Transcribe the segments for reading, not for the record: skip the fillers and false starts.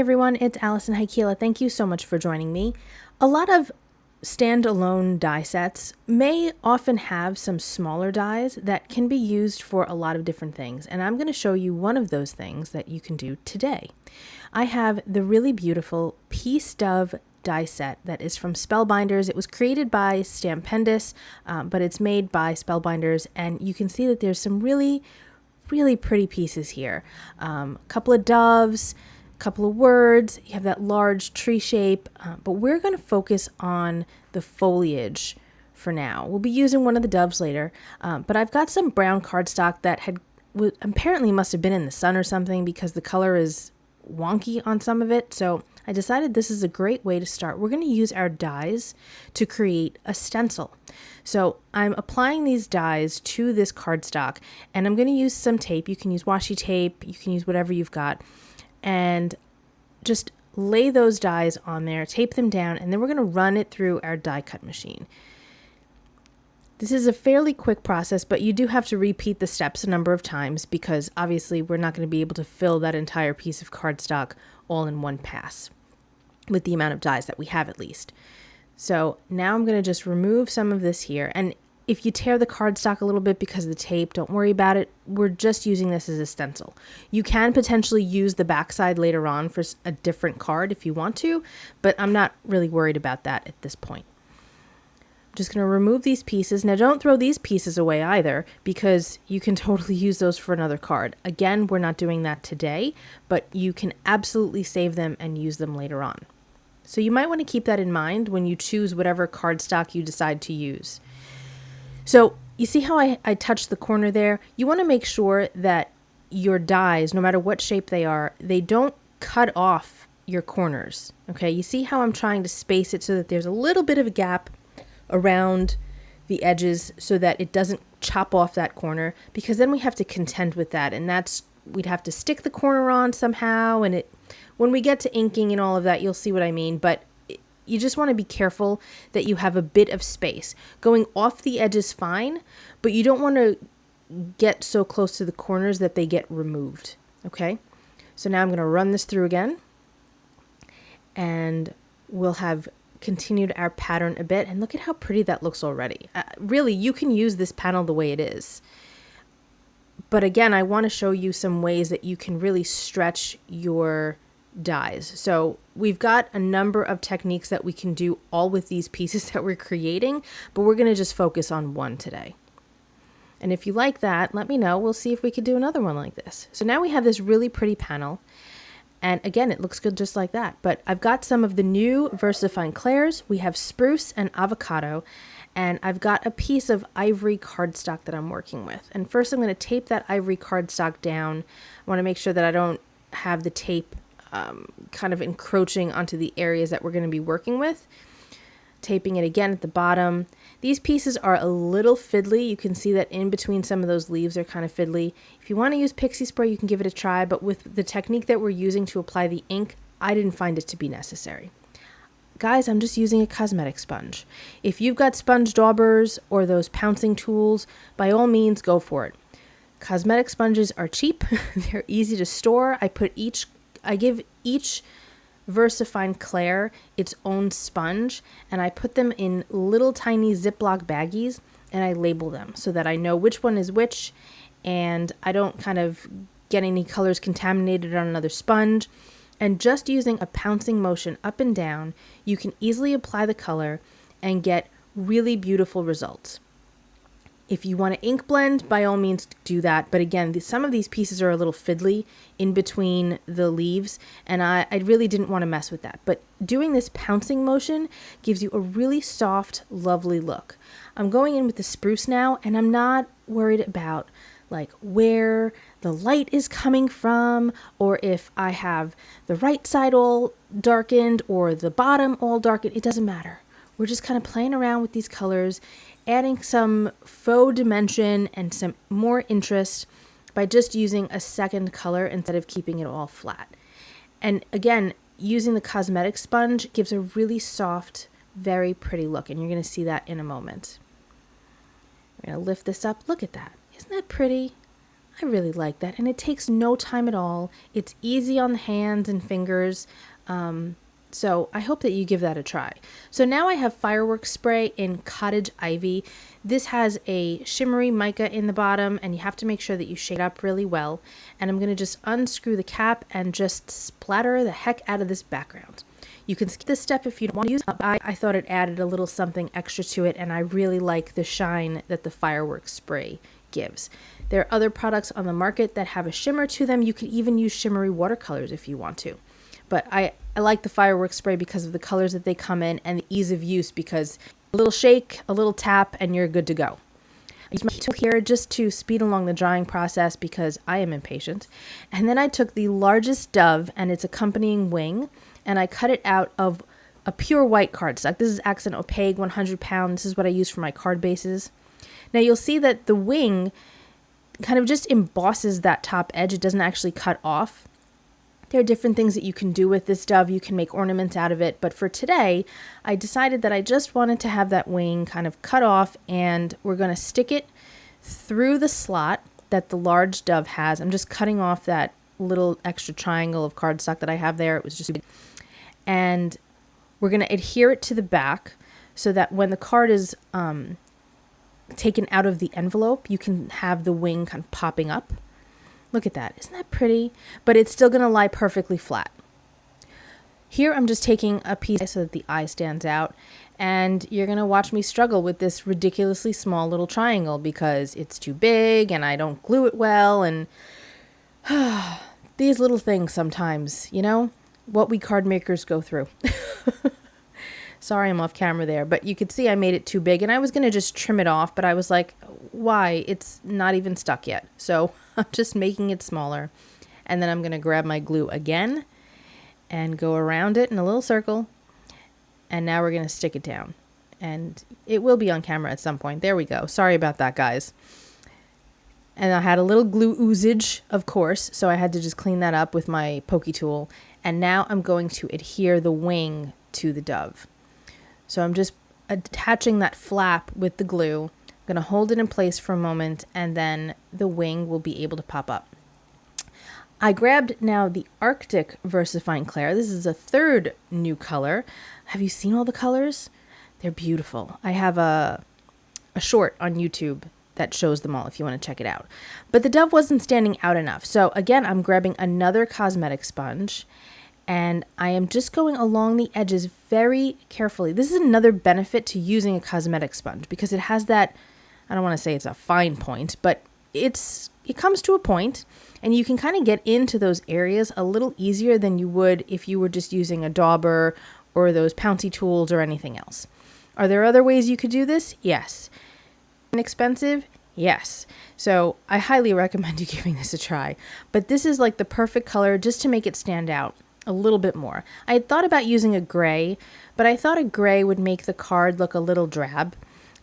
everyone, it's Alison Heikkila. Thank you so much for joining me. A lot of standalone die sets may often have some smaller dies that can be used for a lot of different things, and I'm going to show you one of those things that you can do today. I have the really beautiful Peace Dove die set that is from Spellbinders. It was created by Stampendous, but it's made by Spellbinders, and you can see that there's some really pretty pieces here. A couple of doves, a couple of words, you have that large tree shape, but we're going to focus on the foliage for now. We'll be using one of the doves later, but I've got some brown cardstock that apparently must have been in the sun or something because the color is wonky on some of it, so I decided this is a great way to start. We're going to use our dies to create a stencil. So I'm applying these dies to this cardstock, and I'm going to use some tape. You can use washi tape, you can use whatever you've got, and just lay those dies on there, tape them down, and then we're going to run it through our die cut machine. This is a fairly quick process, but you do have to repeat the steps a number of times because obviously we're not going to be able to fill that entire piece of cardstock all in one pass with the amount of dies that we have at least. So now I'm going to just remove some of this here, and if you tear the cardstock a little bit because of the tape, don't worry about it. We're just using this as a stencil. You can potentially use the backside later on for a different card if you want to, but I'm not really worried about that at this point. I'm just going to remove these pieces. Now don't throw these pieces away either because you can totally use those for another card. Again, we're not doing that today, but you can absolutely save them and use them later on. So you might want to keep that in mind when you choose whatever cardstock you decide to use. So you see how I touched the corner there? You want to make sure that your dies, no matter what shape they are, they don't cut off your corners. Okay, you see how I'm trying to space it so that there's a little bit of a gap around the edges so that it doesn't chop off that corner, because then we have to contend with that, and we'd have to stick the corner on somehow, and when we get to inking and all of that, you'll see what I mean, but you just want to be careful that you have a bit of space. Going off the edge is fine, but you don't want to get so close to the corners that they get removed, okay? So now I'm going to run this through again, and we'll have continued our pattern a bit, and look at how pretty that looks already. Really, you can use this panel the way it is. But again, I want to show you some ways that you can really stretch your dies. So we've got a number of techniques that we can do all with these pieces that we're creating, but we're going to just focus on one today. And if you like that, let me know. We'll see if we could do another one like this. So now we have this really pretty panel. And again, it looks good just like that. But I've got some of the new VersaFine Clairs. We have Spruce and Avocado. And I've got a piece of Ivory cardstock that I'm working with. And first I'm going to tape that Ivory cardstock down. I want to make sure that I don't have the tape kind of encroaching onto the areas that we're going to be working with. Taping it again at the bottom. These pieces are a little fiddly. You can see that in between some of those leaves they're kind of fiddly. If you want to use pixie spray, you can give it a try, but with the technique that we're using to apply the ink, I didn't find it to be necessary. Guys, I'm just using a cosmetic sponge. If you've got sponge daubers or those pouncing tools, by all means go for it. Cosmetic sponges are cheap. They're easy to store. I give each VersaFine Clair its own sponge, and I put them in little tiny Ziploc baggies, and I label them so that I know which one is which, and I don't kind of get any colors contaminated on another sponge. And just using a pouncing motion up and down, you can easily apply the color and get really beautiful results. If you want to ink blend, by all means do that. But again, some of these pieces are a little fiddly in between the leaves, and I really didn't want to mess with that. But doing this pouncing motion gives you a really soft, lovely look. I'm going in with the spruce now, and I'm not worried about like where the light is coming from, or if I have the right side all darkened or the bottom all darkened. It doesn't matter. We're just kind of playing around with these colors, adding some faux dimension and some more interest by just using a second color instead of keeping it all flat. And again, using the cosmetic sponge gives a really soft, very pretty look, and you're going to see that in a moment. I'm going to lift this up. Look at that. Isn't that pretty? I really like that, and it takes no time at all. It's easy on the hands and fingers, so I hope that you give that a try. So now I have fireworks spray in Cottage Ivy. This has a shimmery mica in the bottom, and you have to make sure that you shake it up really well. And I'm going to just unscrew the cap and just splatter the heck out of this background. You can skip this step if you don't want to use it. I thought it added a little something extra to it, and I really like the shine that the fireworks spray gives. There are other products on the market that have a shimmer to them. You could even use shimmery watercolors if you want to. But I like the fireworks spray because of the colors that they come in and the ease of use, because a little shake, a little tap, and you're good to go. I used my tool here just to speed along the drying process because I am impatient. And then I took the largest dove and its accompanying wing, and I cut it out of a pure white cardstock. This is Accent Opaque 100 pound. This is what I use for my card bases. Now you'll see that the wing kind of just embosses that top edge. It doesn't actually cut off. There are different things that you can do with this dove. You can make ornaments out of it. But for today, I decided that I just wanted to have that wing kind of cut off, and we're going to stick it through the slot that the large dove has. I'm just cutting off that little extra triangle of cardstock that I have there. It was just, and we're going to adhere it to the back so that when the card is taken out of the envelope, you can have the wing kind of popping up. Look at that. Isn't that pretty? But it's still going to lie perfectly flat. Here I'm just taking a piece so that the eye stands out, and you're going to watch me struggle with this ridiculously small little triangle because it's too big and I don't glue it well, and these little things sometimes, you know, what we card makers go through. Sorry, I'm off camera there, but you could see I made it too big, and I was going to just trim it off, but I was like, why? It's not even stuck yet. So I'm just making it smaller, and then I'm going to grab my glue again and go around it in a little circle, and now we're going to stick it down, and it will be on camera at some point. There we go. Sorry about that, guys. And I had a little glue oozage, of course, so I had to just clean that up with my pokey tool, and now I'm going to adhere the wing to the dove. So I'm just attaching that flap with the glue. I'm going to hold it in place for a moment, and then the wing will be able to pop up. I grabbed now the Arctic VersaFine Clair. This is a third new color. Have you seen all the colors? They're beautiful. I have a short on YouTube that shows them all if you want to check it out. But the dove wasn't standing out enough. So again, I'm grabbing another cosmetic sponge, and I am just going along the edges very carefully. This is another benefit to using a cosmetic sponge because it has that, I don't want to say it's a fine point, but it comes to a point, and you can kind of get into those areas a little easier than you would if you were just using a dauber or those pouncy tools or anything else. Are there other ways you could do this? Yes. Inexpensive? Yes. So I highly recommend you giving this a try. But this is like the perfect color just to make it stand out a little bit more. I had thought about using a gray, but I thought a gray would make the card look a little drab,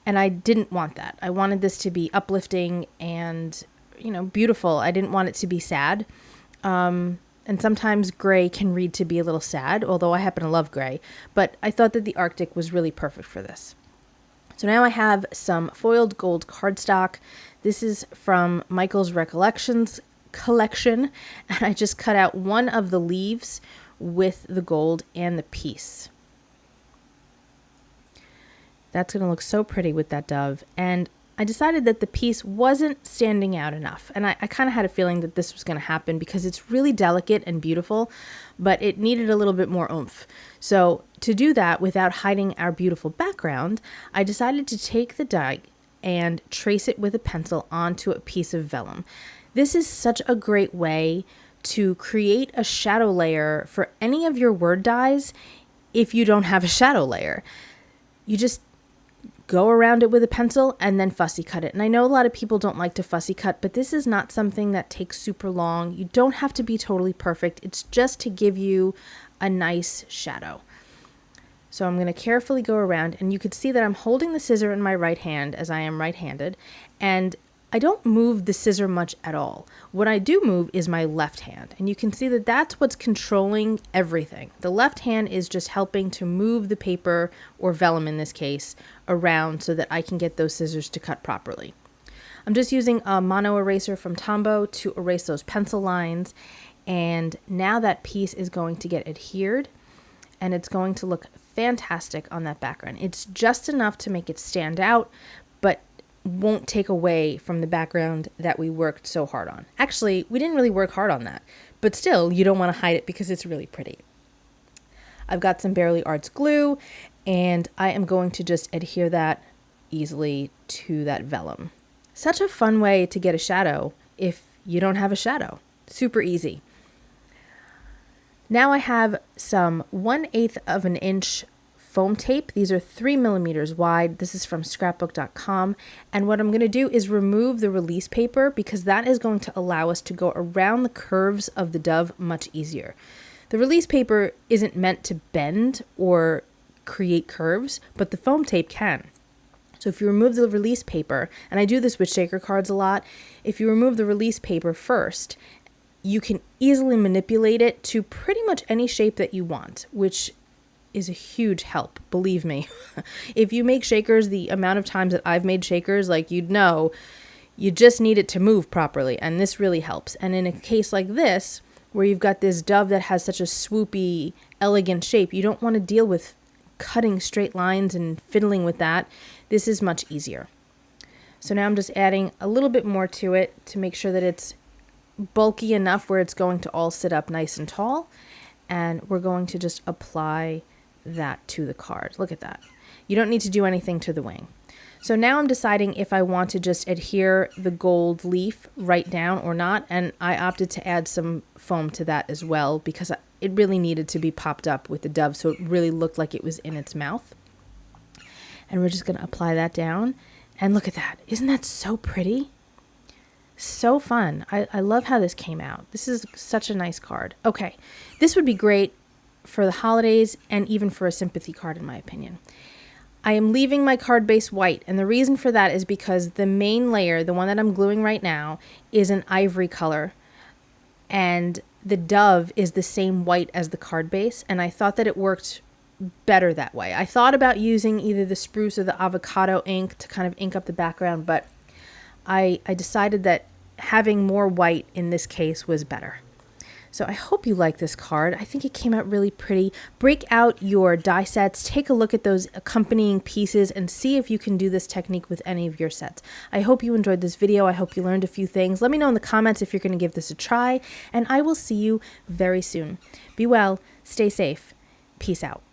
and I didn't want that. I wanted this to be uplifting and, you know, beautiful. I didn't want it to be sad. And sometimes gray can read to be a little sad, although I happen to love gray, but I thought that the Arctic was really perfect for this. So now I have some foiled gold cardstock. This is from Michael's Recollections collection, and I just cut out one of the leaves with the gold and the piece. That's going to look so pretty with that dove, and I decided that the piece wasn't standing out enough, and I kind of had a feeling that this was going to happen because it's really delicate and beautiful, but it needed a little bit more oomph. So to do that without hiding our beautiful background, I decided to take the die and trace it with a pencil onto a piece of vellum. This is such a great way to create a shadow layer for any of your word dies if you don't have a shadow layer. You just go around it with a pencil and then fussy cut it. And I know a lot of people don't like to fussy cut, but this is not something that takes super long. You don't have to be totally perfect. It's just to give you a nice shadow. So I'm going to carefully go around, and you could see that I'm holding the scissor in my right hand as I am right-handed, and I don't move the scissor much at all. What I do move is my left hand, and you can see that that's what's controlling everything. The left hand is just helping to move the paper, or vellum in this case, around so that I can get those scissors to cut properly. I'm just using a mono eraser from Tombow to erase those pencil lines. And now that piece is going to get adhered and it's going to look fantastic on that background. It's just enough to make it stand out, but won't take away from the background that we worked so hard on. Actually, we didn't really work hard on that, but still, you don't want to hide it because it's really pretty. I've got some Bearly Arts glue, and I am going to just adhere that easily to that vellum. Such a fun way to get a shadow if you don't have a shadow. Super easy. Now I have some 1/8 of an inch foam tape. These are 3 millimeters wide. This is from scrapbook.com. And what I'm going to do is remove the release paper because that is going to allow us to go around the curves of the dove much easier. The release paper isn't meant to bend or create curves, but the foam tape can. So if you remove the release paper, and I do this with shaker cards a lot, if you remove the release paper first, you can easily manipulate it to pretty much any shape that you want, which is a huge help, believe me. If you make shakers, the amount of times that I've made shakers, like you'd know, you just need it to move properly, and this really helps. And in a case like this, where you've got this dove that has such a swoopy, elegant shape, you don't want to deal with cutting straight lines and fiddling with that. This is much easier. So now I'm just adding a little bit more to it to make sure that it's bulky enough where it's going to all sit up nice and tall. And we're going to just apply that to the card. Look at that. You don't need to do anything to the wing. So now I'm deciding if I want to just adhere the gold leaf right down or not, and I opted to add some foam to that as well because it really needed to be popped up with the dove so it really looked like it was in its mouth. And we're just going to apply that down, and look at that. Isn't that so pretty? So fun. I love how this came out. This is such a nice card. Okay, this would be great for the holidays and even for a sympathy card in my opinion. I am leaving my card base white, and the reason for that is because the main layer, the one that I'm gluing right now, is an ivory color, and the dove is the same white as the card base, and I thought that it worked better that way. I thought about using either the Spruce or the Avocado ink to kind of ink up the background, but I decided that having more white in this case was better. So I hope you like this card. I think it came out really pretty. Break out your die sets, take a look at those accompanying pieces, and see if you can do this technique with any of your sets. I hope you enjoyed this video. I hope you learned a few things. Let me know in the comments if you're going to give this a try, and I will see you very soon. Be well, stay safe. Peace out.